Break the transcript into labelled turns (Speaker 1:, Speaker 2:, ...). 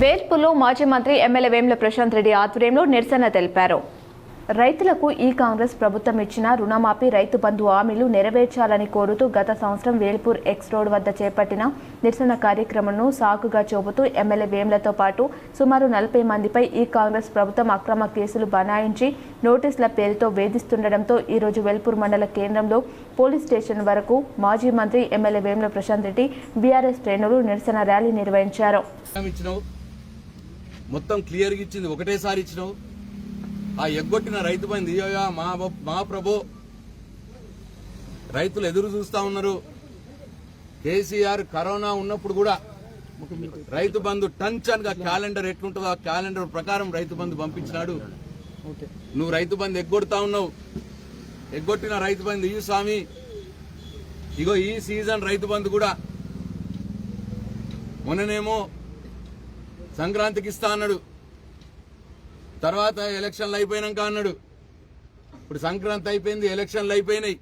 Speaker 1: వేల్పులో మాజీ మంత్రి ఎమ్మెల్యే వేముల ప్రశాంత్ రెడ్డి ఆధ్వర్యంలో నిరసన తెలిపారు. రైతులకు ఈ కాంగ్రెస్ ప్రభుత్వం ఇచ్చిన రుణమాఫీ, రైతు బంధు హామీలు నెరవేర్చాలని కోరుతూ గత సంవత్సరం వేల్పూర్ ఎక్స్ రోడ్ వద్ద చేపట్టిన నిరసన కార్యక్రమంను సాకుగా చూపుతూ ఎమ్మెల్యే వేములతో పాటు సుమారు 40 మందిపై ఈ కాంగ్రెస్ ప్రభుత్వం అక్రమ కేసులు బనాయించి నోటీసుల పేరుతో వేధిస్తుండటంతో ఈరోజు వేల్పూర్ మండల కేంద్రంలో పోలీస్ స్టేషన్ వరకు మాజీ మంత్రి ఎమ్మెల్యే వేముల ప్రశాంత్ రెడ్డి బీఆర్ఎస్ శ్రేణులు నిరసన ర్యాలీ నిర్వహించారు.
Speaker 2: మొత్తం క్లియర్గా ఇచ్చింది, ఒకటేసారి ఇచ్చినావు. ఆ ఎగ్గొట్టిన రైతు బంధు మా ప్రభు, రైతులు ఎదురు చూస్తా ఉన్నారు. కేసీఆర్ కరోనా ఉన్నప్పుడు కూడా రైతు బంధు టంచన్ గా క్యాలెండర్ ఎట్లుంటుందో ఆ క్యాలెండర్ ప్రకారం రైతు బంధు పంపించినాడు. నువ్వు రైతు బంధు ఎగ్గొడతా ఉన్నావు. ఎగ్గొట్టిన రైతు బంధు ఈ స్వామి, ఇగో ఈ సీజన్ రైతు బంధు కూడా మొన్ననేమో సంక్రాంతికి ఇస్తా అన్నాడు, తర్వాత ఎలక్షన్లు అయిపోయినాక అన్నాడు. ఇప్పుడు సంక్రాంతి అయిపోయింది, ఎలక్షన్లు అయిపోయినాయి.